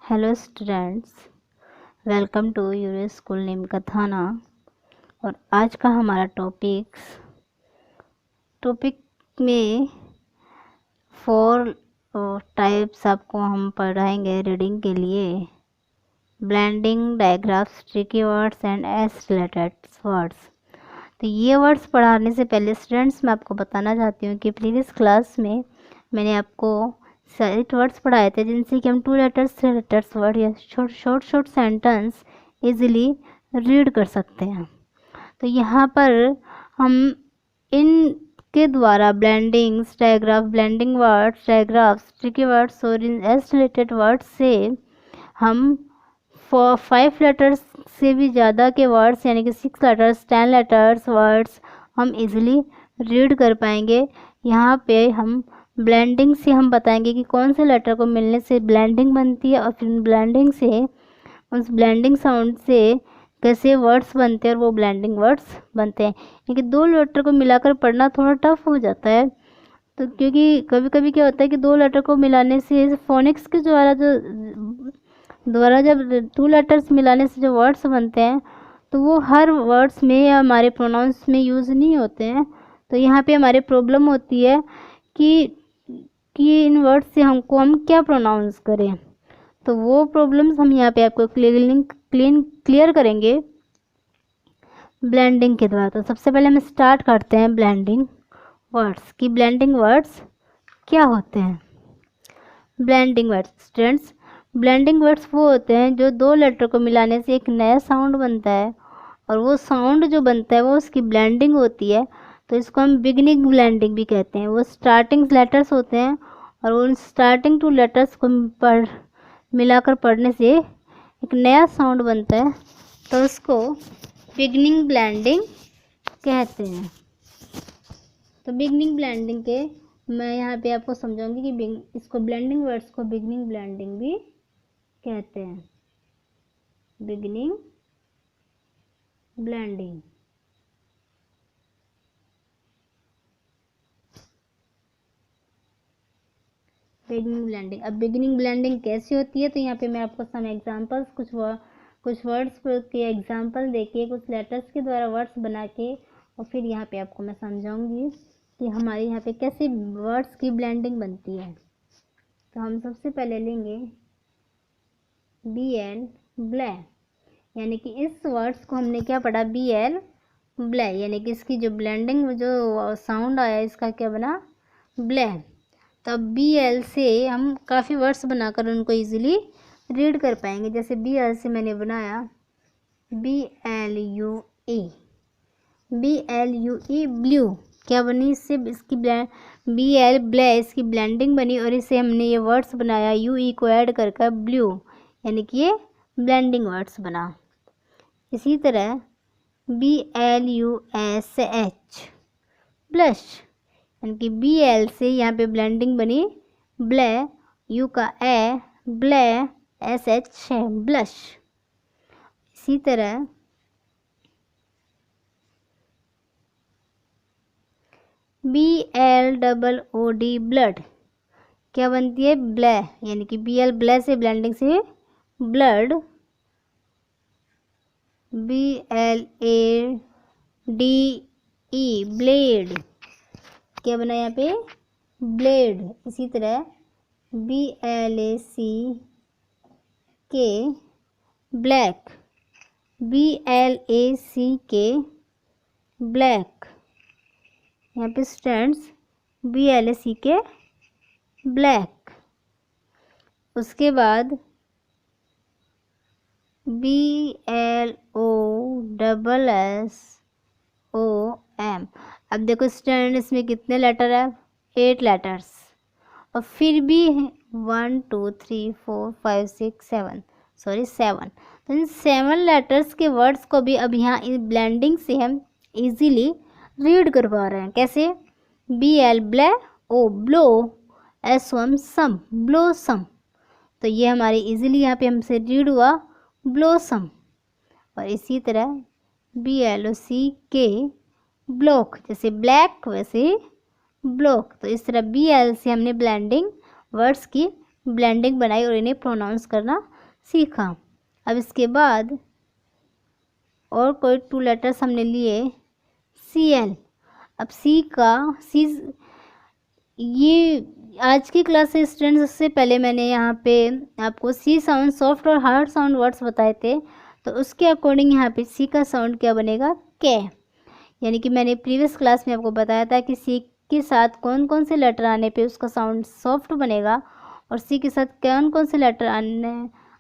Hello students, welcome to your school name Kathana. और आज का हमारा टॉपिक में 4 टाइप्स आपको हम पढ़ाएंगे रीडिंग के लिए। Blending, digraphs, tricky words and S related words. तो ये वर्ड्स पढ़ाने से पहले स्टूडेंट्स मैं आपको बताना चाहती हूँ कि प्रीवियस क्लास में मैंने आपको 8 वर्ड्स पढ़ाए थे जिनसे कि हम 2 लेटर्स 3 लेटर्स वर्ड या शॉर्ट सेंटेंस इजीली रीड कर सकते हैं। तो यहाँ पर हम इनके द्वारा blendings, digraph, blending words, digraphs, tricky words और इन एस रिलेटेड वर्ड्स से हम 5 लेटर्स से भी ज़्यादा के वर्ड्स यानी कि 6 लेटर्स 10 लेटर्स वर्ड्स हम इजीली रीड कर पाएंगे। यहाँ पे हम ब्लेंडिंग से हम बताएंगे कि कौन से लेटर को मिलने से ब्लेंडिंग बनती है और फिर ब्लेंडिंग से उस ब्लेंडिंग साउंड से कैसे वर्ड्स बनते हैं और वो ब्लेंडिंग वर्ड्स बनते हैं। क्योंकि 2 लेटर को मिलाकर पढ़ना थोड़ा टफ हो जाता है। तो क्योंकि कभी कभी क्या होता है कि 2 लेटर को मिलाने से फोनिक्स के द्वारा जब 2 लेटर्स मिलाने से जो वर्ड्स बनते हैं तो वो हर वर्ड्स में या हमारे प्रोनाउंस में यूज़ नहीं होते हैं। तो यहाँ पे हमारे प्रॉब्लम होती है कि इन वर्ड्स से हम क्या प्रोनाउंस करें। तो वो प्रॉब्लम्स हम यहाँ पे आपको क्लियर करेंगे ब्लेंडिंग के द्वारा। तो सबसे पहले हम स्टार्ट करते हैं ब्लेंडिंग वर्ड्स की। ब्लेंडिंग वर्ड्स क्या होते हैं? Blending words students, blending words वो होते हैं जो 2 लेटर को मिलाने से एक नया साउंड बनता है और वो साउंड जो बनता है वो उसकी ब्लेंडिंग होती है। तो इसको हम बिगिनिंग ब्लेंडिंग भी कहते हैं। वो स्टार्टिंग लेटर्स होते हैं और उन स्टार्टिंग 2 लेटर्स को मिलाकर पढ़ने से एक नया साउंड बनता है, तो उसको बिगिनिंग ब्लेंडिंग कहते हैं। तो बिगिनिंग ब्लेंडिंग के मैं यहाँ पे आपको समझाऊंगी कि इसको ब्लेंडिंग वर्ड्स को बिगिनिंग ब्लेंडिंग भी कहते हैं। Beginning blending. Beginning blending. अब बिगिनिंग ब्लेंडिंग कैसी होती है? तो यहाँ पे मैं आपको सम एग्जांपल्स कुछ वर्ड्स के एग्जांपल देके कुछ लेटर्स के द्वारा वर्ड्स बना के और फिर यहाँ पे आपको मैं समझाऊंगी कि हमारे यहाँ पे कैसे वर्ड्स की ब्लेंडिंग बनती है। तो हम सबसे पहले लेंगे BL ब्ले, यानी कि इस वर्ड्स को हमने क्या पढ़ा? BL ब्ले, यानी कि इसकी जो ब्लेंडिंग जो साउंड आया इसका क्या बना? ब्ले। तब BL से हम काफ़ी वर्ड्स बनाकर उनको इजीली रीड कर पाएंगे। जैसे BL से मैंने बनाया BLUE, BLUE ब्लू। क्या बनी इससे? इसकी BL ब्ले इसकी ब्लेंडिंग बनी और इससे हमने ये वर्ड्स बनाया UE को ऐड कर ब्लू, यानी कि ये ब्लेंडिंग वर्ड्स बना। इसी तरह BLUSH ब्लश, यानी कि BL से यहाँ पे ब्लेंडिंग बनी ब्ले, U का ए ब्ले, SH है ब्लश। इसी तरह BLOOD ब्लड, क्या बनती है? ब्ले, यानी कि BL ब्ले से ब्लेंडिंग से ब्लड। BLADE ब्लेड, क्या बना यहाँ पे? ब्लेड। इसी तरह BLACK ब्लैक, BLACK ब्लैक। यहाँ पे स्टूडेंट्स BLACK ब्लैक। उसके बाद BLOSSOM। अब देखो स्टूडेंट इसमें कितने लेटर है? 8 लेटर्स। और फिर भी 1 2 3 4 5 6 7 तो इन 7 लेटर्स के वर्ड्स को भी अब यहाँ इस ब्लेंडिंग से हम इजीली रीड कर पा रहे हैं। कैसे? BL ब्ले, O ब्लो, SOM सम, ब्लोसम। तो ये हमारे इजीली यहाँ पे हमसे रीड हुआ ब्लोसम। और इसी तरह BLOCK ब्लॉक, जैसे ब्लैक वैसे ब्लॉक। तो इस तरह BL से हमने ब्लेंडिंग वर्ड्स की ब्लेंडिंग बनाई और इन्हें प्रोनाउंस करना सीखा। अब इसके बाद और कोई 2 लेटर्स हमने लिए, CL। अब सी ये आज की क्लास से स्टूडेंट्स, उससे पहले मैंने यहाँ पे आपको सी साउंड, सॉफ्ट और हार्ड साउंड वर्ड्स बताए थे, तो उसके अकॉर्डिंग यहाँ पे सी का साउंड क्या बनेगा, के। यानी कि मैंने प्रीवियस क्लास में आपको बताया था कि सी के साथ कौन कौन से लेटर आने पे उसका साउंड सॉफ्ट बनेगा और सी के साथ कौन कौन से लेटर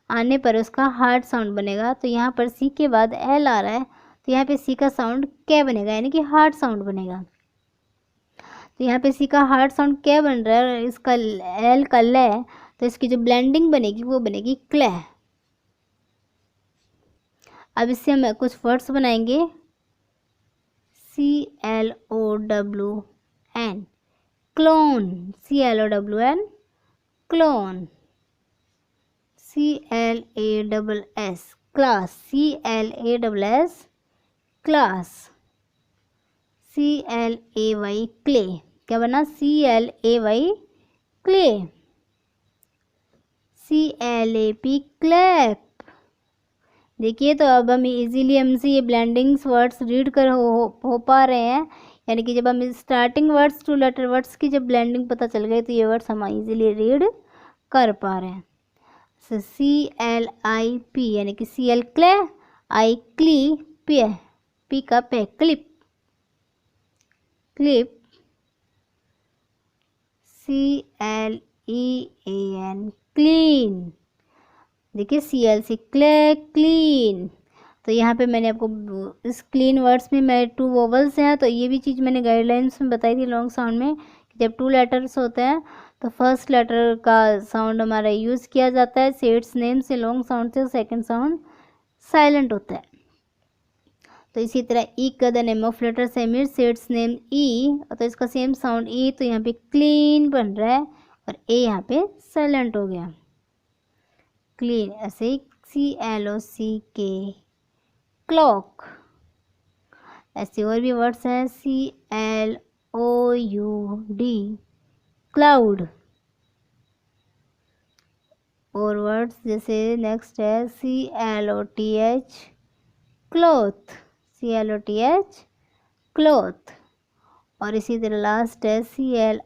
आने पर उसका हार्ड साउंड बनेगा। तो यहाँ पर सी के बाद एल आ रहा है, तो यहाँ पे सी का साउंड के बनेगा, यानी कि हार्ड साउंड बनेगा। तो यहाँ पे सी का हार्ड साउंड क्या बन रहा है और इसका एल का ले, तो इसकी जो ब्लेंडिंग बनेगी वो बनेगी क्ले। अब इससे हम कुछ वर्ड्स बनाएंगे, CLOWN, clone, CLOWN, clone. CLASS, class, CLASS, class. CLAY, clay, क्या बना, CLAY, क्ले। CLAP, clap. देखिए, तो अब हम इजीली हमसे ये ब्लेंडिंग्स वर्ड्स रीड कर हो पा रहे हैं, यानी कि जब हम स्टार्टिंग वर्ड्स 2 लेटर वर्ड्स की जब ब्लेंडिंग पता चल गई तो ये वर्ड्स हम इजीली रीड कर पा रहे हैं। सो CLIP, यानी कि CL क्ले, I क्ली, P का पे, क्लिप, क्लिप। CLEAN, clean. देखिए, CL से क्ले, क्लीन। तो यहाँ पे मैंने आपको इस क्लीन वर्ड्स में मैं 2 वोवल्स हैं, तो ये भी चीज़ मैंने गाइडलाइंस में बताई थी लॉन्ग साउंड में कि जब 2 लेटर्स होते हैं तो फर्स्ट लेटर का साउंड हमारा यूज़ किया जाता है सेट्स नेम से लॉन्ग साउंड से, सेकंड साउंड साइलेंट होता है। तो इसी तरह ई का द नेम ऑफ लेटर सेमिर सेट्स नेम ई, तो इसका सेम साउंड ई, तो यहाँ पे क्लीन बन रहा है और ए यहाँ पे साइलेंट हो गया, क्लीन। ऐसे ही CLOCK, क्लॉक। ऐसे और भी वर्ड्स हैं, CLOUD, क्लाउड। और वर्ड्स जैसे नेक्स्ट है CLOTH, क्लोथ, CLOTH, क्लोथ। और इसी तरह लास्ट है CLINIC,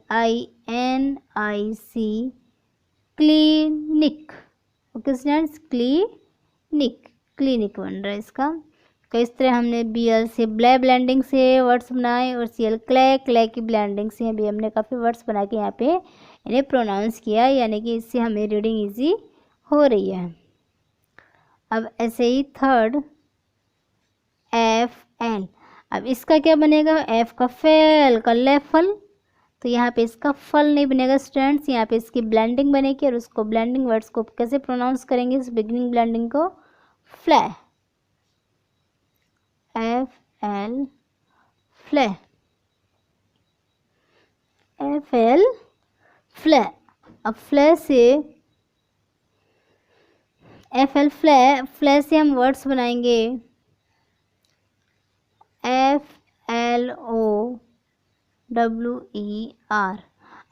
clinic. Okay students, clinic, clinic बन रहा है इसका। तो इस तरह हमने BL से ब्लेंडिंग से वर्ड्स बनाए और CL क्ले की ब्लेंडिंग से अभी हमने काफ़ी वर्ड्स बना के यहाँ पे इन्हें प्रोनाउंस किया, यानी कि इससे हमें रीडिंग इजी हो रही है। अब ऐसे ही थर्ड FL, अब इसका क्या बनेगा, F का फेल का लेफल, तो यहाँ पे इसका फल नहीं बनेगा स्टूडेंट्स, यहाँ पे इसकी ब्लेंडिंग बनेगी और उसको ब्लेंडिंग वर्ड्स को कैसे प्रोनाउंस करेंगे, इस बिगिनिंग ब्लेंडिंग को, फ्ले, FL, फ्ले, FL, फ्ले। अब फ्ले से FL, फ्ले, फ्ले से हम वर्ड्स बनाएंगे FLOWER।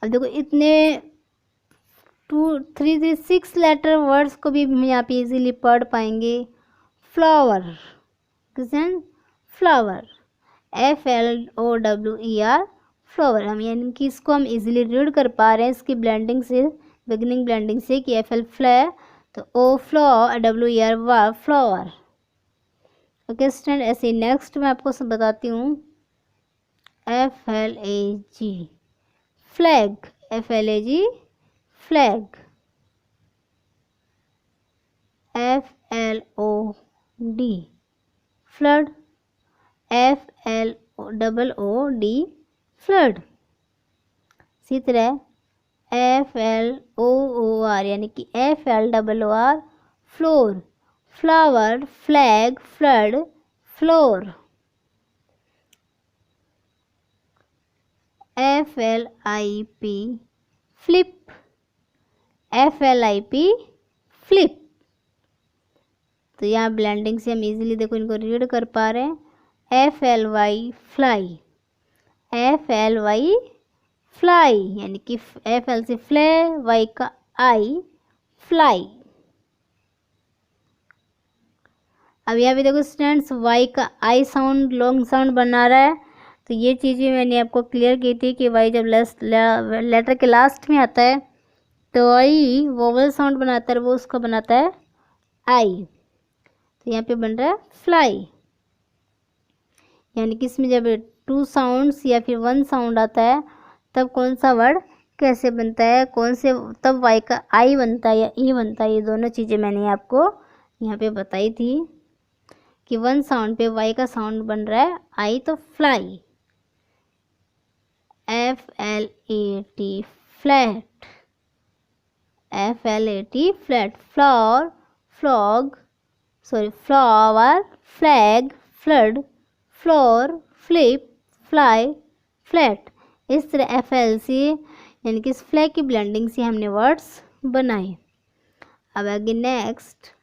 अब देखो, इतने 2 3 6 लेटर वर्ड्स को भी हम यहाँ पे इजीली पढ़ पाएंगे। Flower, flower, FLOWER, flower. हम यानी कि इसको हम इजीली रीड कर पा रहे हैं इसकी ब्लेंडिंग से, बिगिनिंग ब्लेंडिंग से, कि FL फ्ले, तो O WER वा, फ्लावर। ओके स्टूडेंट, ऐसे नेक्स्ट मैं आपको सब बताती हूँ, FLAG, flag, FLAG, flag. FLOD, flood, FLOOD, flood. इसी तरह FLOOR, यानी कि FLOOR, floor, flower, flag, flood, floor. FLIP, flip, FLIP, flip. तो यहाँ ब्लेंडिंग से हम इजीली देखो इनको रीड कर पा रहे हैं। FLY, फ्लाई, FLY, फ्लाई, यानी कि FL से फ्ले, Y का I, फ्लाई। अब यहाँ पे देखो स्टूडेंट्स, वाई का आई साउंड लॉन्ग साउंड बना रहा है, तो ये चीज़ भी मैंने आपको क्लियर की थी कि वाई जब लेटर के लास्ट में आता है तो आई वोवल साउंड बनाता है, वो उसको बनाता है आई। तो यहाँ पे बन रहा है फ्लाई, यानी कि इसमें जब 2 साउंड्स या फिर 1 साउंड आता है तब कौन सा वर्ड कैसे बनता है, कौन से, तब वाई का आई बनता है या ई बनता है। ये दोनों चीज़ें मैंने आपको यहाँ पे बताई थी कि 1 साउंड पे वाई का साउंड बन रहा है आई, तो fly, FLAT flat, FLAT flat, flower flog, sorry flower flag flood floor flip fly flat. इस तरह FL से यानी कि इस फ्लैग की ब्लेंडिंग से हमने वर्ड्स बनाए। अब आगे नेक्स्ट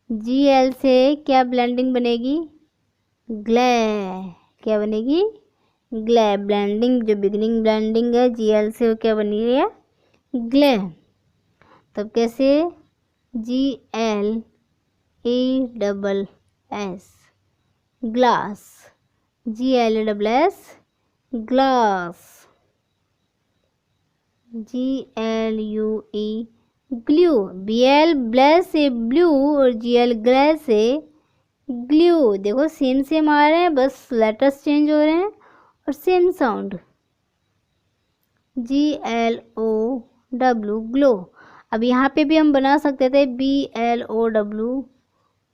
GL से क्या ब्लेंडिंग बनेगी, ग्ले, क्या बनेगी, ग्ले ब्लेंडिंग, जो बिगिनिंग ब्लेंडिंग है GL से वो क्या बनी है, ग्ले। तब कैसे, GLASS glass, GLASS glass, GLUE glue, BL bless से ब्लू और GL ग्लैस से ग्लू। देखो सेम आ रहे हैं, बस लेटर्स चेंज हो रहे हैं और सेम साउंड, GLOW ग्लो। अब यहाँ पे भी हम बना सकते थे BLOW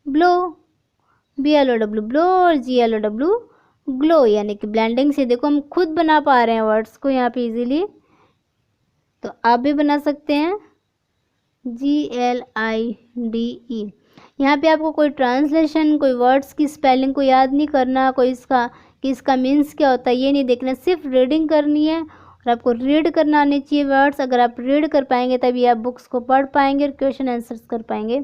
ब्लो, BLOW ब्लो और GLOW ग्लो, यानी कि ब्लेंडिंग से देखो हम खुद बना पा रहे हैं वर्ड्स को यहाँ पे इजीली, तो आप भी बना सकते हैं GLIDE। यहाँ पे आपको कोई ट्रांसलेशन, कोई वर्ड्स की स्पेलिंग को याद नहीं करना, कोई इसका कि इसका मीन्स क्या होता है ये नहीं देखना, सिर्फ रीडिंग करनी है और आपको रीड करना आनी चाहिए वर्ड्स। अगर आप रीड कर पाएंगे तभी आप बुक्स को पढ़ पाएंगे और क्वेश्चन आंसर्स कर पाएंगे,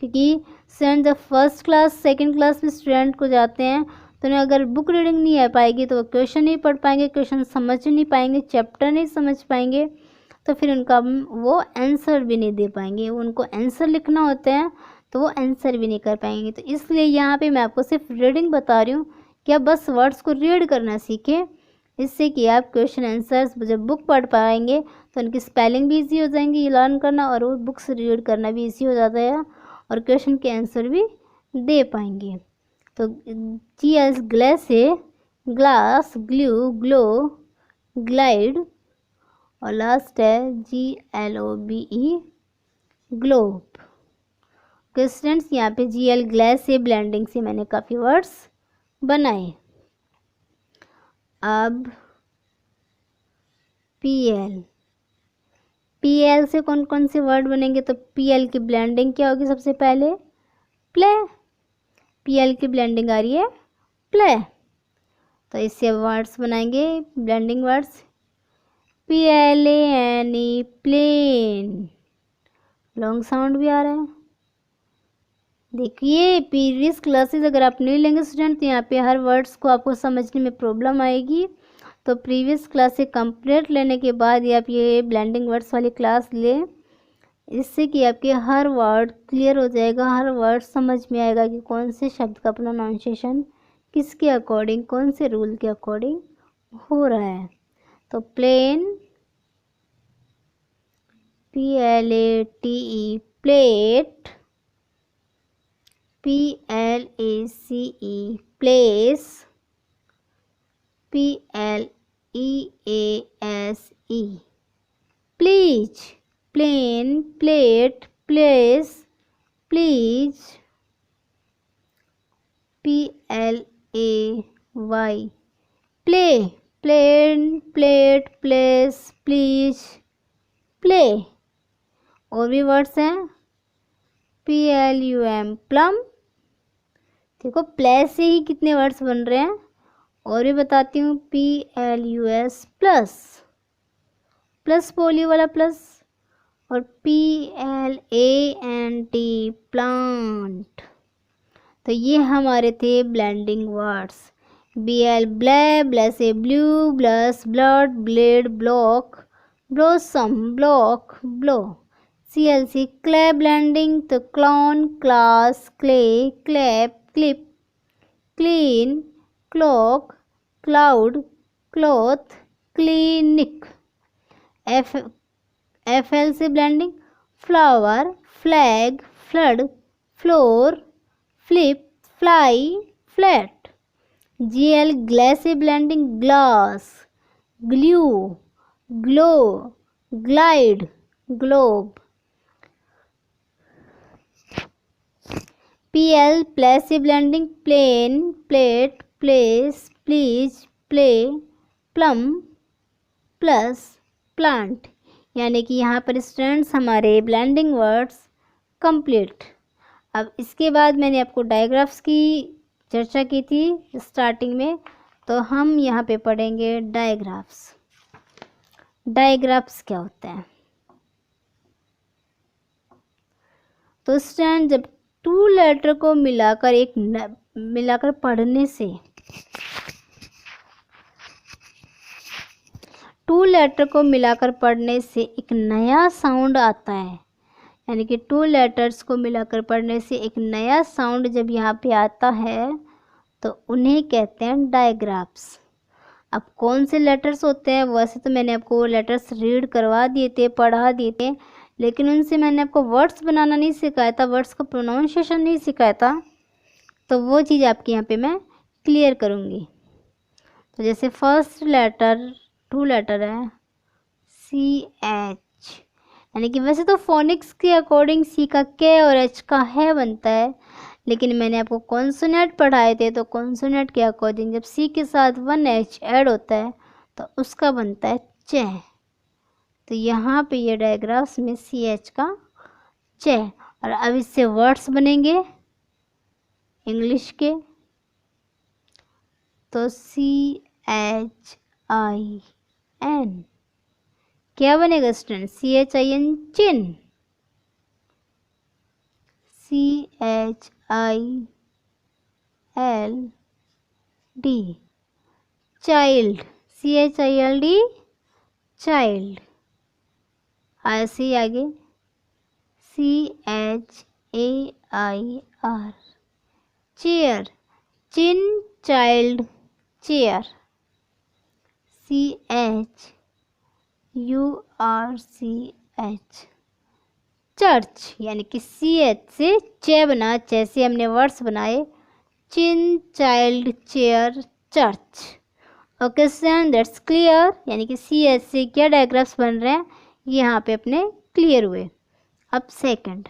क्योंकि स्टूडेंट जब फर्स्ट क्लास सेकंड क्लास में स्टूडेंट को जाते हैं तो उन्हें अगर बुक रीडिंग नहीं आ पाएगी तो वो क्वेश्चन नहीं पढ़ पाएंगे, क्वेश्चन समझ नहीं पाएंगे, चैप्टर नहीं समझ पाएंगे, तो फिर उनका वो आंसर भी नहीं दे पाएंगे। उनको आंसर लिखना होता है तो वो आंसर भी नहीं कर पाएंगे। तो इसलिए यहाँ पे मैं आपको सिर्फ रीडिंग बता रही हूँ कि आप बस वर्ड्स को रीड करना सीखें, इससे कि आप क्वेश्चन आंसर्स जब बुक पढ़ पाएंगे तो उनकी स्पेलिंग भी इजी हो जाएंगी ये लर्न करना, और वो बुक्स रीड करना भी इजी हो जाता है और क्वेश्चन के आंसर भी दे पाएंगे। तो GS ग्लास से ग्लास, ग्लू, ग्लो, ग्लाइड, और लास्ट है GLOBE ग्लोब। स्टूडेंट्स यहाँ पे GL ग्लास से ब्लेंडिंग से मैंने काफ़ी वर्ड्स बनाए। अब PL से कौन कौन से वर्ड बनेंगे, तो PL की ब्लेंडिंग क्या होगी, सबसे पहले प्ले, PL की ब्लेंडिंग आ रही है प्ले, तो इससे वर्ड्स बनाएंगे blending words, PLANE plane, long sound भी आ रहा है। देखिए प्रीवियस क्लासेस अगर आप नहीं लेंगे स्टूडेंट तो यहाँ पे हर वर्ड्स को आपको समझने में प्रॉब्लम आएगी, तो प्रीवियस क्लासेस कंप्लीट लेने के बाद ही आप ये ब्लेंडिंग वर्ड्स वाली क्लास लें, इससे कि आपके हर वर्ड क्लियर हो जाएगा, हर वर्ड समझ में आएगा कि कौन से शब्द का प्रोनाउंसिएशन किसके अकॉर्डिंग, कौन से रूल के अकॉर्डिंग हो रहा है। तो plane, PLATE plate, PLACE place, PLEASE please, plane, plate, place, please, PLAY play, plane, plate, place, please, play. और भी वर्ड्स हैं PLUM प्लम, देखो प्लस से ही कितने वर्ड्स बन रहे हैं, और भी बताती हूँ PLUS प्लस, प्लस पोलियो वाला प्लस, और PLANT प्लांट। तो ये हमारे थे ब्लेंडिंग वर्ड्स। BL ब्लै, ब्लै से ब्लू, ब्लस blood, blade block, blossom, block, blow. CLC क्ले ब्लेंडिंग, तो clown, class, clay, clap, clip, clean, clock, cloud, cloth, clinic. FLC blending, flower, flag, flood, floor, flip, fly, flat. GL ग्लासी blending, glass, glue, glow, glide, globe. PL प्लेसी blending, plane, plate, place, please, play, plum, plus, plant. यानी कि यहाँ पर students हमारे blending words complete. अब इसके बाद मैंने आपको डायग्राफ्स की चर्चा की थी स्टार्टिंग में, तो हम यहाँ पे पढ़ेंगे डायग्राफ्स। डायग्राफ्स क्या होता है? तो स्टूडेंट जब टू लेटर को मिलाकर पढ़ने से, टू लेटर को मिलाकर पढ़ने से एक नया साउंड आता है। यानी कि टू लेटर्स को मिलाकर पढ़ने से एक नया साउंड जब यहाँ पे आता है तो उन्हें कहते हैं डायग्राफ्स। अब कौन से लेटर्स होते हैं, वैसे तो मैंने आपको वो लेटर्स रीड करवा दिए थे, पढ़ा दिए थे, लेकिन उनसे मैंने आपको वर्ड्स बनाना नहीं सिखाया था, वर्ड्स का प्रोनाउंसिएशन नहीं सिखाया था, तो वो चीज़ आपके यहाँ पे मैं क्लियर करूँगी। तो जैसे फर्स्ट लेटर, टू लेटर है CH, यानी कि वैसे तो फोनिक्स के अकॉर्डिंग सी का के और एच का है बनता है, लेकिन मैंने आपको कॉन्सोनेंट पढ़ाए थे, तो कॉन्सोनेंट के अकॉर्डिंग जब सी के साथ 1H ऐड होता है तो उसका बनता है चे। तो यहाँ पे ये डायग्राफ्स में CH का चे। और अब इससे वर्ड्स बनेंगे इंग्लिश के, तो CHIN क्या बनेगा स्टूडेंट? CHIN चिन, CHILD चाइल्ड, CHILD चाइल्ड। ऐसे ही आगे CHAIR चेयर, चिन चाइल्ड चेयर। CHURCH चर्च, यानी कि CH से चे बना, जैसे हमने वर्ड्स बनाए chin child chair church. Okay student, that's clear. यानी कि CH से क्या डायग्राफ्स बन रहे हैं ये यहाँ पे अपने क्लियर हुए। अब सेकंड,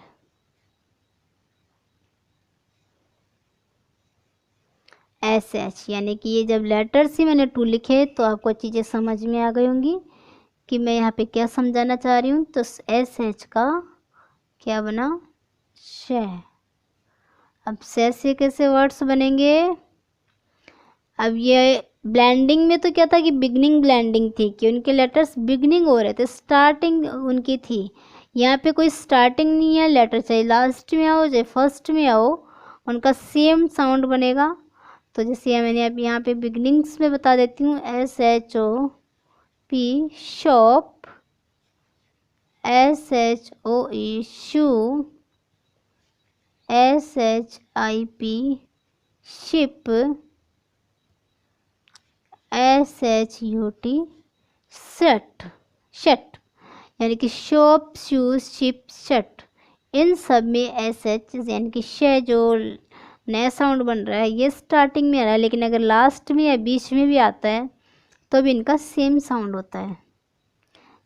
SH, यानी कि ये जब लेटर्स ही मैंने 2 लिखे तो आपको चीज़ें समझ में आ गई होंगी कि मैं यहाँ पे क्या समझाना चाह रही हूँ। तो SH का क्या बना? शे। अब से कैसे वर्ड्स बनेंगे? अब ये ब्लेंडिंग में तो क्या था कि बिगनिंग ब्लेंडिंग थी, कि उनके लेटर्स बिगनिंग हो रहे थे, स्टार्टिंग उनकी थी। यहाँ पे कोई स्टार्टिंग नहीं है लेटर, चाहे लास्ट में आओ चाहे फर्स्ट में आओ उनका सेम साउंड बनेगा। तो जैसे मैंने अब यहाँ पे बिगनिंग्स में बता देती हूँ, SHOP शॉप, SHOE शू, SHIP ship, SHUT shut, shut, यानी कि शॉप, शूज, शिप, शट। इन सब में SH यानी कि श जो नया साउंड बन रहा है ये स्टार्टिंग में आ रहा है, लेकिन अगर लास्ट में या बीच में भी आता है तो भी इनका सेम साउंड होता है।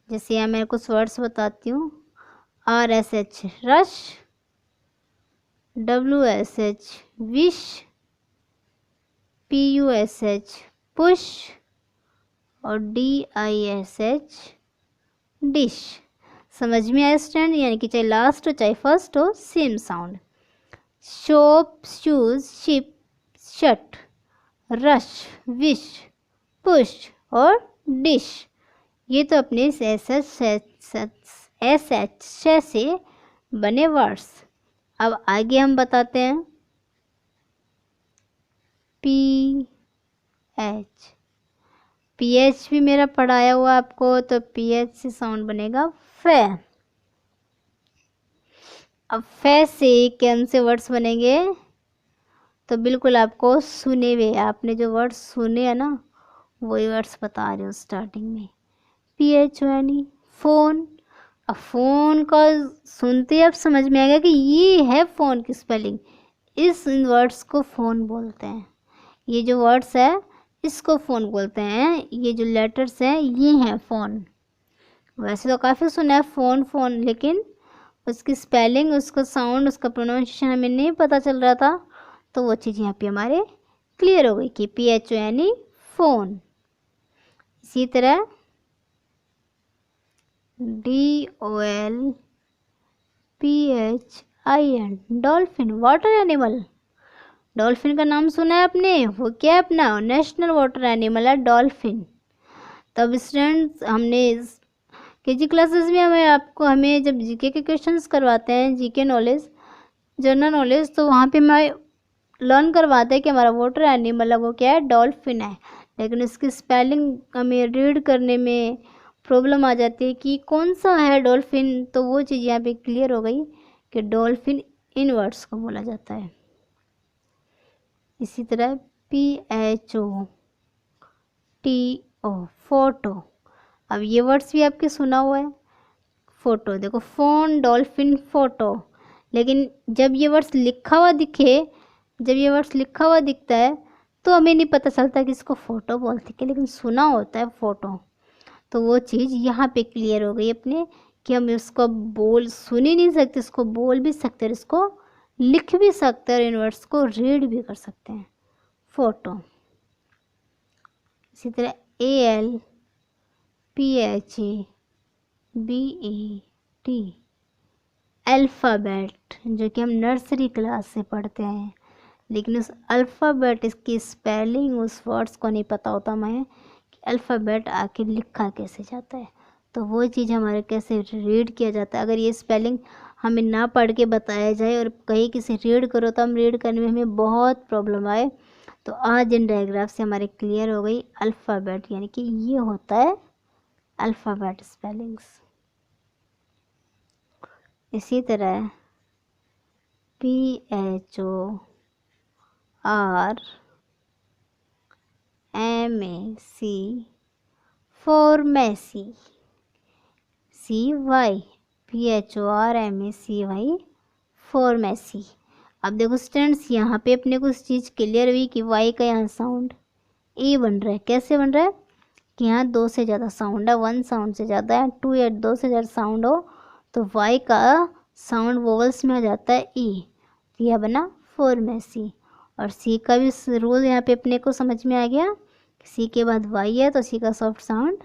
जैसे यहाँ मैं कुछ वर्ड्स बताती हूँ। RSH rush, WSH wish, PUSH push और DISH डिश। समझ में आया स्टूडेंट? यानी कि चाहे लास्ट हो चाहे फर्स्ट हो same sound. Shop, shoes, ship, shut, rush, wish, push और डिश। ये तो अपने SH से बने वर्ड्स। अब आगे हम बताते हैं PH। पीएच भी मेरा पढ़ाया हुआ आपको, तो पीएच से साउंड बनेगा फे। अब फे से कौन से वर्ड्स बनेंगे, तो बिल्कुल आपको सुने हुए, आपने जो वर्ड्स सुने हैं ना वही वर्ड्स बता रहे हो स्टार्टिंग में। PHONE phone. अब फोन का सुनते ही आप समझ में आएगा कि ये है फ़ोन की स्पेलिंग। इस वर्ड्स को फ़ोन बोलते हैं। ये जो वर्ड्स है इसको फ़ोन बोलते हैं। ये जो लेटर्स हैं ये हैं फ़ोन। वैसे तो काफ़ी सुना है फ़ोन फ़ोन, लेकिन उसकी स्पेलिंग, उसका साउंड, उसका प्रोनाउंसिएशन हमें नहीं पता चल रहा था। तो वो चीज़ यहाँ पे हमारे क्लियर हो गई कि PHONE फ़ोन। इसी तरह DOLPHIN dolphin, water animal. Dolphin का नाम सुना है आपने, वो क्या है अपना नेशनल वाटर एनिमल है डॉल्फिन। तब स्टूडेंट्स हमने केजी क्लासेस में हमें जब जीके के क्वेश्चंस करवाते हैं, जीके नॉलेज, जनरल नॉलेज, तो वहाँ पे हमें लर्न करवाते हैं कि हमारा वाटर एनिमल है वो क्या है, डॉल्फिन है। लेकिन उसकी स्पेलिंग हमें रीड करने में प्रॉब्लम आ जाती है कि कौन सा है डॉल्फिन। तो वो चीज़ यहाँ पे क्लियर हो गई कि डॉल्फिन इन वर्ड्स को बोला जाता है। इसी तरह PHOTO फोटो। अब ये वर्ड्स भी आपके सुना हुआ है। फ़ोटो, देखो फ़ोन, डॉल्फिन, फ़ोटो। लेकिन जब ये वर्ड्स लिखा हुआ दिखता है तो हमें नहीं पता चलता कि इसको फ़ोटो बोलते हैं, लेकिन सुना होता है फ़ोटो। तो वो चीज़ यहाँ पे क्लियर हो गई अपने कि हम इसको सुन ही नहीं सकते, इसको बोल भी सकते हैं, इसको लिख भी सकते हैं और इन वर्ड्स को रीड भी कर सकते हैं, फ़ोटो। इसी तरह ALPHABET अल्फ़ाबेट, जो कि हम नर्सरी क्लास से पढ़ते हैं। लेकिन उस अल्फ़ाबेट इसकी स्पेलिंग उस वर्ड्स को नहीं पता होता हमें कि अल्फ़ाबेट आखिर लिखा कैसे जाता है। तो वो चीज़ हमारे कैसे रीड किया जाता है। अगर ये स्पेलिंग हमें ना पढ़ के बताया जाए और कहीं किसी रीड करो तो हम रीड करने में हमें बहुत प्रॉब्लम आए। तो आज इन डायग्राफ से हमारे क्लियर हो गई अल्फ़ाबेट, यानी कि ये होता है अल्फ़ाबेट स्पेलिंग्स। इसी तरह PHORMACY pharmacy, CY PHORMACY pharmacy. अब देखो स्टूडेंट्स यहाँ पे अपने को इस चीज़ क्लियर हुई कि वाई का यहाँ साउंड ए बन रहा है। कैसे बन रहा है कि यहाँ 2 से ज़्यादा साउंड है, 1 साउंड से ज़्यादा है, 2 या 2 से ज़्यादा साउंड हो तो वाई का साउंड वोवल्स में आ जाता है ई। यह बना फॉर्मेसी। और सी का भी रूल यहाँ पे अपने को समझ में आ गया, सी के बाद वाई है तो सी का सॉफ्ट साउंड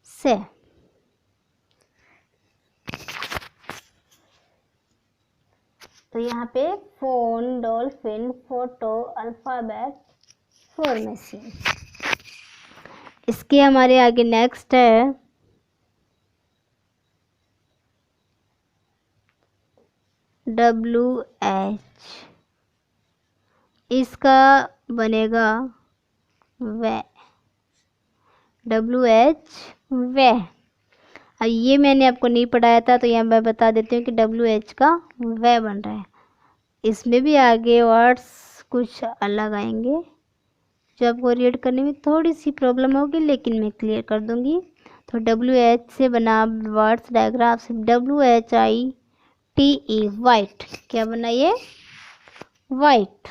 से। तो यहाँ पे phone, dolphin, photo, alphabet, pharmacy. इसके हमारे आगे नेक्स्ट है WH। इसका बनेगा वे, WH वे। अब ये मैंने आपको नहीं पढ़ाया था तो यहाँ मैं बता देती हूँ कि WH का वे बन रहा है। इसमें भी आगे वर्ड्स कुछ अलग आएंगे जो आपको रीड करने में थोड़ी सी प्रॉब्लम होगी, लेकिन मैं क्लियर कर दूंगी। तो WH से बना वर्ड्स डायग्राफ्स, WHITE वाइट। क्या बना ये, वाइट।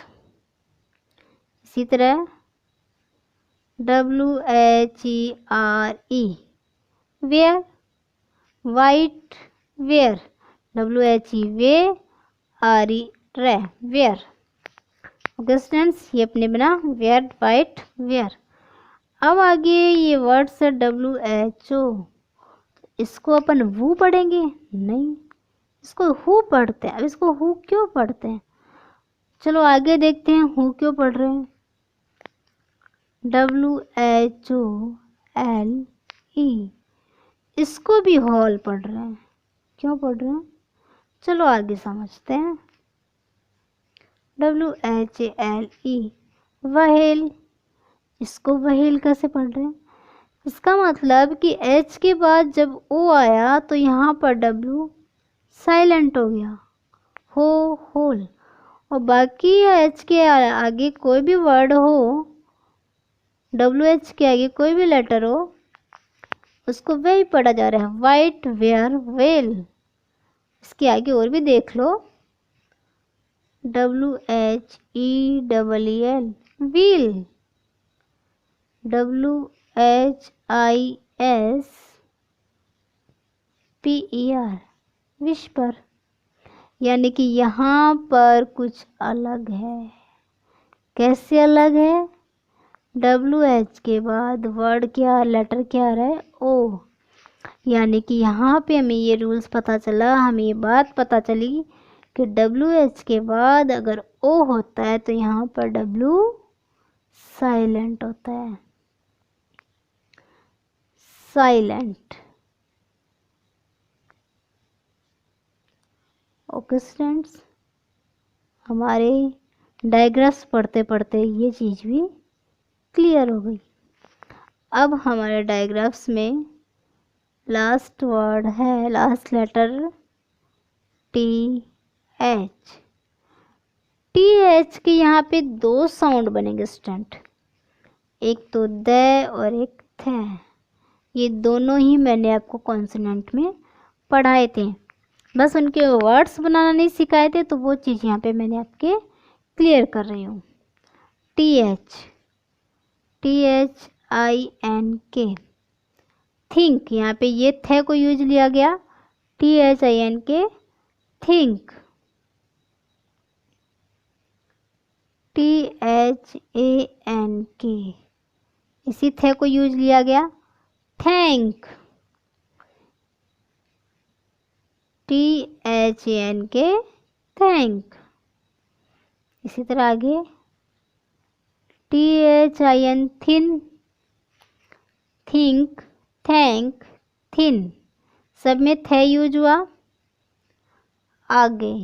इसी तरह WHERE where, white where, WHE वे, RE रे वेयर। ओके स्टूडेंट्स, ये अपने बना वेयर, वाइट वेयर। अब आगे ये वर्ड्स है WHO। इसको अपन वू पढ़ेंगे नहीं, इसको हु पढ़ते हैं। अब इसको हु क्यों पढ़ते हैं, चलो आगे देखते हैं हु क्यों पढ़ रहे हैं। WHOLE, इसको भी हॉल पढ़ रहे हैं, क्यों पढ़ रहे हैं, चलो आगे समझते हैं। WHALE वहेल, इसको वहेल कैसे पढ़ रहे हैं, इसका मतलब कि एच के बाद जब ओ आया तो यहाँ पर डब्ल्यू साइलेंट हो गया, हो, होल। और बाकी एच के आगे कोई भी वर्ड हो, डब्ल्यू एच के आगे कोई भी लेटर हो, उसको वही पढ़ा जा रहा है, वाइट वेयर वेल। इसके आगे और भी देख लो, WHEEL व्हील, WHISPER विस्पर। यानी कि यहाँ पर कुछ अलग है। कैसे अलग है? WH के बाद वर्ड क्या, लेटर क्या आ रहा है, ओ। यानी कि यहाँ पे हमें ये रूल्स पता चला, हमें ये बात पता चली कि WH के बाद अगर ओ होता है तो यहाँ पर W साइलेंट होता है, साइलेंट। ओके स्टूडेंट्स, हमारे डायग्राफ्स पढ़ते पढ़ते ये चीज़ भी क्लियर हो गई। अब हमारे डायग्राफ्स में लास्ट वर्ड है, लास्ट लेटर TH। TH के यहाँ पे दो साउंड बनेंगे स्टूडेंट, एक तो द और एक थ। ये दोनों ही मैंने आपको कॉन्सोनेंट में पढ़ाए थे, बस उनके वर्ड्स बनाना नहीं सिखाए थे, तो वो चीज़ यहाँ पे मैंने आपके क्लियर कर रही हूँ। TH, THINK, think. यहाँ पे ये थे को यूज लिया गया, THINK, थिंक। THANK, इसी थे को यूज लिया गया, थैंक। THANK, thank. इसी तरह आगे THIN, thin, think, thank, thin. सब में थे यूज हुआ। आगे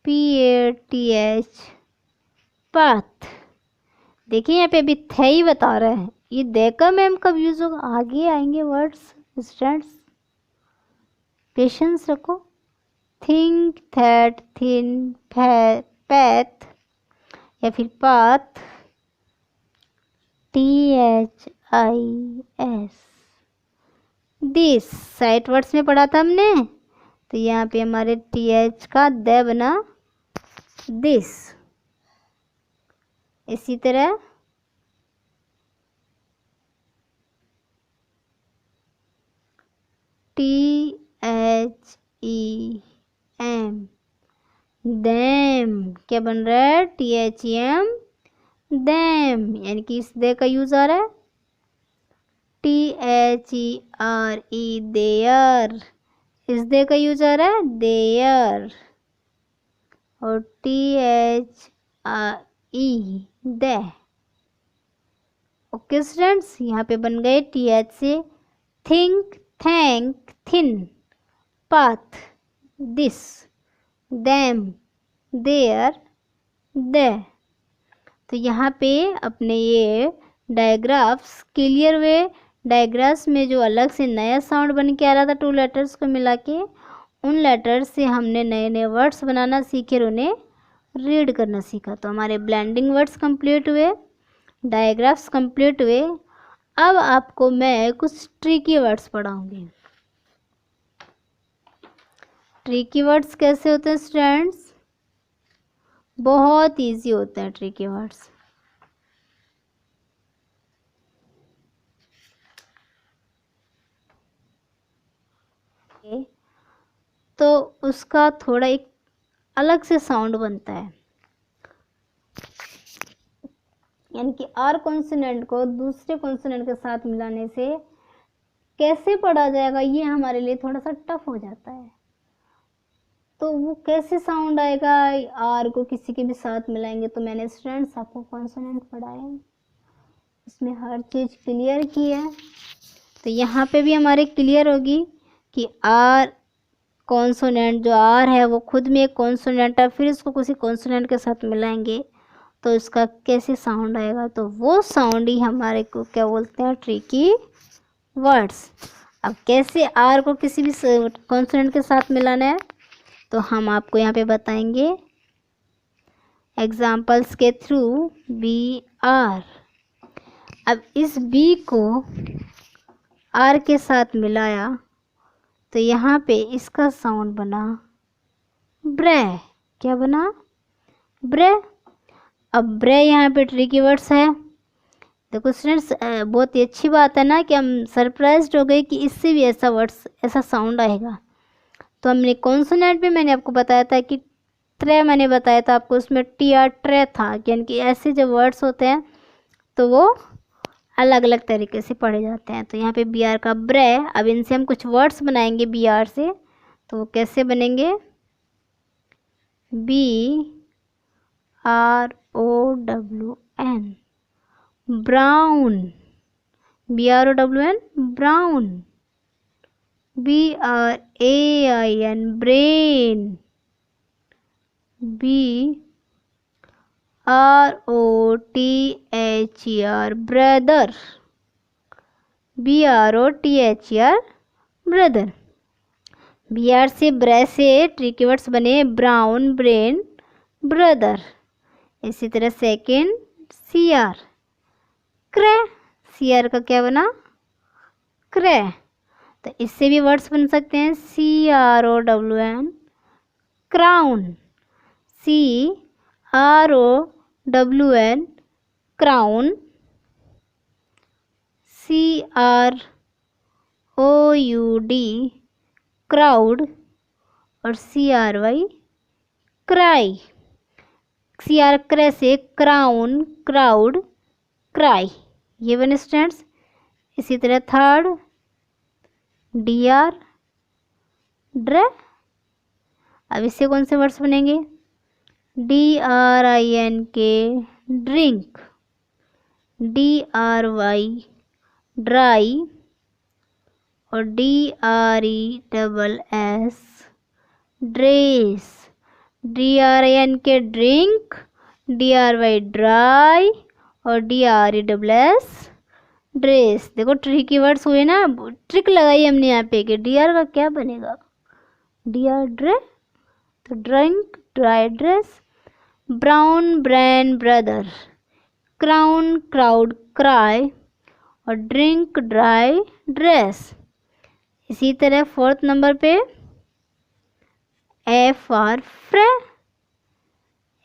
PATH, पाथ। देखिए यहाँ पे अभी थे ही बता रहे हैं, ये देखा मैम कब यूज होगा, आगे आएंगे वर्ड्स स्टूडेंट्स, पेशेंस रखो। थिंक, थैट, थिन, पैथ या फिर path, THIS। This sight words में पढ़ा था हमने, तो यहाँ पे हमारे TH का द बना दिस। इसी तरह THEM, दैम। क्या बन रहा है? THEM, them. यानी कि इस दे का यूज आ रहा है। THERE, there. इस दे का यूज आ रहा है, देयर। और THIE, दे। ओके स्टूडेंट्स, यहाँ पे बन गए TH से think, thank, thin, path, this, them, there, they. तो यहाँ पे अपने ये डायग्राफ्स क्लियर हुए। डायग्राफ्स में जो अलग से नया साउंड बन के आ रहा था टू लेटर्स को मिला के, उन लेटर्स से हमने नए नए वर्ड्स बनाना सीखे और उन्हें रीड करना सीखा। तो हमारे ब्लेंडिंग वर्ड्स कंप्लीट हुए, डायग्राफ्स कंप्लीट हुए। अब आपको मैं कुछ ट्रिकी वर्ड्स पढ़ाऊंगी। ट्रिकी वर्ड्स कैसे होते हैं स्टूडेंट्स? बहुत इजी होते हैं ट्रिकी वर्ड्स। तो उसका थोड़ा एक अलग से साउंड बनता है, यानी कि आर कॉन्सोनेंट को दूसरे कॉन्सोनेंट के साथ मिलाने से कैसे पढ़ा जाएगा, ये हमारे लिए थोड़ा सा टफ हो जाता है। तो वो कैसे साउंड आएगा, आर को किसी के भी साथ मिलाएंगे। तो मैंने स्टूडेंट्स आपको कॉन्सोनेंट पढ़ाए, उसमें हर चीज़ क्लियर की है। तो यहाँ पे भी हमारे क्लियर होगी कि आर कॉन्सोनेंट, जो आर है वो खुद में एक कॉन्सोनेंट है, फिर इसको किसी कॉन्सोनेंट के साथ मिलाएंगे तो इसका कैसे साउंड आएगा, तो वो साउंड ही हमारे को क्या बोलते हैं, ट्रिकी वर्ड्स। अब कैसे आर को किसी भी कॉन्सोनेंट के साथ मिलाना है तो हम आपको यहाँ पे बताएंगे एग्जाम्पल्स के थ्रू। बी आर, अब इस बी को आर के साथ मिलाया तो यहाँ पे इसका साउंड बना ब्रे। क्या बना, ब्रे। अब ब्रे यहाँ पे ट्रिकी वर्ड्स है। देखो स्टूडेंट्स, बहुत ही अच्छी बात है ना कि हम सरप्राइज्ड हो गए कि इससे भी ऐसा वर्ड्स, ऐसा साउंड आएगा। तो हमने कॉन्सोनेंट में मैंने आपको बताया था कि ट्रे, मैंने बताया था आपको, उसमें टी आर ट्रे था, यानी कि ऐसे जब वर्ड्स होते हैं तो वो अलग अलग तरीके से पढ़े जाते हैं। तो यहाँ पे बी आर का ब्रे, अब इनसे हम कुछ वर्ड्स बनाएंगे बी आर से, तो वो कैसे बनेंगे, B R O W N, brown, B R O W N, brown. B R A I N, brain, B R O T H E R, brother, B R O T H E R, brother. B R से ब्रे से tricky words बने brown, brain, brother. इसी तरह second C R, क्रे, C R का क्या बना, क्रे। तो इससे भी वर्ड्स बन सकते हैं C R O W N, crown, C R O W N, crown, C R O U D, crowd, और C R Y, cry. C R क्रे से क्राउन, क्राउड, क्राई, ये बने स्टूडेंट्स। इसी तरह थर्ड डी आर, ड्रे। अब इससे कौन से वर्ड्स बनेंगे, D R I N K, drink, D R Y, dry, और D R E double S, dress. D R I N K drink, D R Y dry, और D R E double S, dress. देखो tricky words हुए ना, trick लगाई हमने यहाँ पे कि डी आर का क्या बनेगा, डी आर ड्रे, तो drink, dry, dress. Brown, brain, brother, crown, crowd, cry, और ड्रिंक, ड्राई, ड्रेस। इसी तरह फोर्थ नंबर पे एफ आर, फ्रे,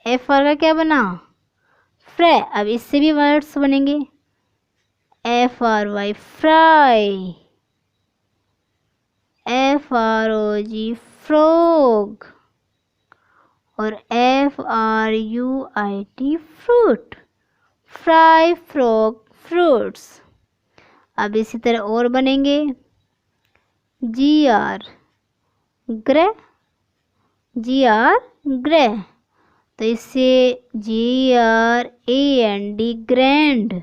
एफ आर का क्या बना, फ्रे। अब इससे भी वर्ड्स बनेंगे F R Y, fry, F R O G, frog, और F R U I T, fruit, fry, frog, fruits. अब इसी तरह और बनेंगे जी आर, ग्रे, जी आर, ग्रे। तो इससे जी आर ए एन डी, ग्रैंड।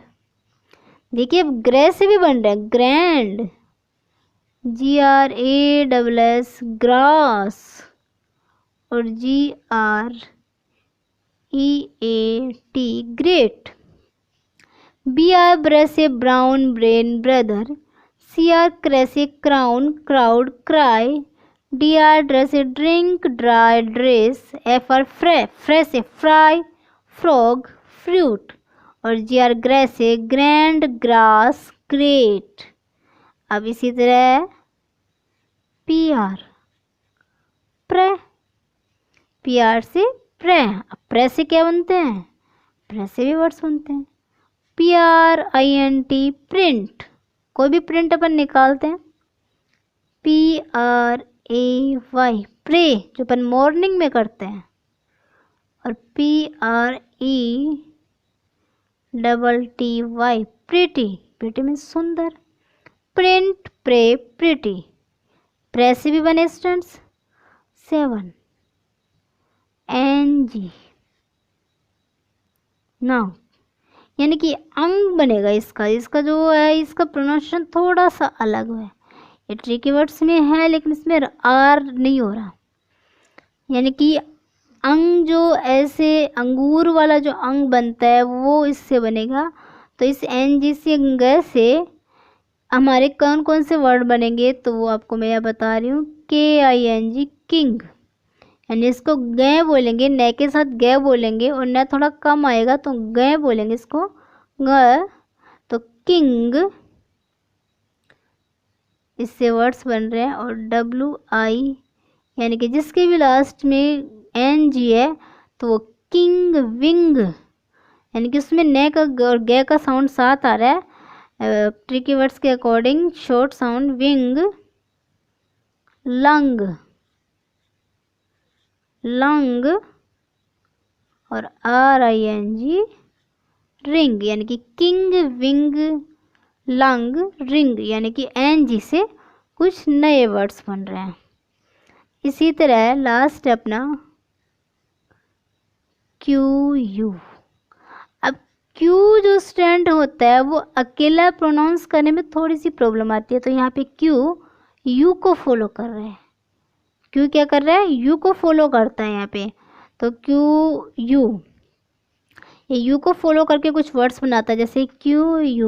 देखिए अब ग्रे से भी बन रहा है grand, G R A double S, grass, और G R E A T, great. B R ब्रे से brown, brain, brother, C R क्रे से crown, crowd, cry, D R ड्रे से drink, dry, dress, F R फ्रे, फ्रे से फ्राई, फ्रॉग, फ्रूट, और जी आर ग्रे से ग्रैंड, ग्रास, ग्रेट। अब इसी तरह पी आर, प्रे, पी आर से प्रे। अब प्रे से क्या बनते हैं, प्रे से भी वर्ड्स बनते हैं P R I N T, print, कोई भी प्रिंट अपन निकालते हैं, P R A Y, pray, जो अपन मॉर्निंग में करते हैं, और P R E double T Y, pretty, pretty में सुंदर, प्रिंट, प्रे, प्रिटी। प्रे से भी बने स्टूडेंट्स 7 एन जी, नाउ, यानी कि अंग बनेगा इसका, इसका जो है इसका प्रोनाउंसिएशन थोड़ा सा अलग है, ये ट्रिकी वर्ड्स में है लेकिन इसमें आर नहीं हो रहा, यानी कि अंग जो ऐसे अंगूर वाला जो अंग बनता है वो इससे बनेगा। तो इस NG से हमारे कौन कौन से वर्ड बनेंगे, तो वो आपको मैं यहाँ बता रही हूँ। KING किंग, यानी इसको ग बोलेंगे, न के साथ ग बोलेंगे और न थोड़ा कम आएगा तो ग बोलेंगे इसको, ग। तो किंग, इससे वर्ड्स बन रहे हैं। और WI, यानी कि जिसके भी लास्ट में NG है तो वो किंग विंग, यानी कि उसमें न का और ग का साउंड साथ आ रहा है। ट्रिकी वर्ड्स के according short sound wing, lung, lung और RING रिंग, यानी कि किंग विंग लंग रिंग, यानी कि NG से कुछ नए वर्ड्स बन रहे हैं। इसी तरह लास्ट अपना QU। अब Q जो स्टैंड होता है वो अकेला प्रोनाउंस करने में थोड़ी सी प्रॉब्लम आती है। तो यहाँ पे Q U को फॉलो कर रहा है। Q क्या कर रहा है? U को फॉलो करता है यहाँ पे। तो QU, ये U को फॉलो करके कुछ वर्ड्स बनाता है, जैसे QUEEN,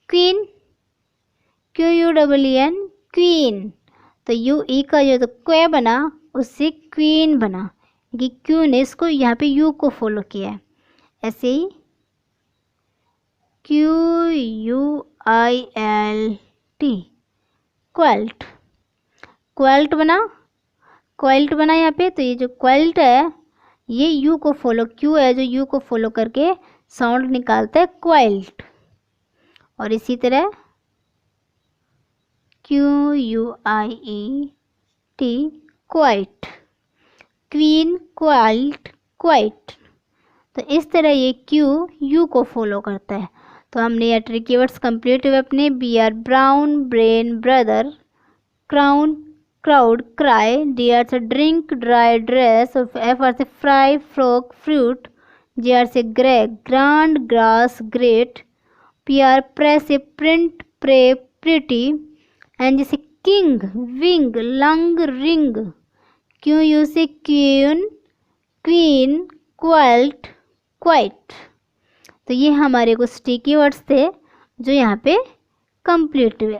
क्वीन, QUEEN क्वीन। तो UE का जो तो क्वे बना उससे क्वीन बना, कि क्यू ने इसको यहाँ पे U को फॉलो किया है। ऐसे ही QUILT क्वाल्ट, क्वाल्ट बना, क्वाल्ट बना यहाँ पे। तो ये जो क्वाल्ट है ये U को फॉलो, Q है जो U को फॉलो करके साउंड निकालता है क्वाल्ट। और इसी तरह QUIET क्वाइट, क्वीन क्वाल्ट क्वाइट। तो इस तरह ये Q U को फॉलो करता है। तो हमने यह ट्रिकी वर्ड्स कंप्लीट हुए अपने। BR brown, brain brother, crown crowd cry, DR से ड्रिंक ड्राई ड्रेस, और FR से फ्राई फ्रॉक फ्रूट, GR से grey grand grass great, PR press से प्रिंट प्रे प्रिटी, NG से king wing lung ring, QU से queen queen क्वाल्ट quite. तो ये हमारे कुछ स्टिकी वर्ड्स थे जो यहाँ पे कंप्लीट हुए।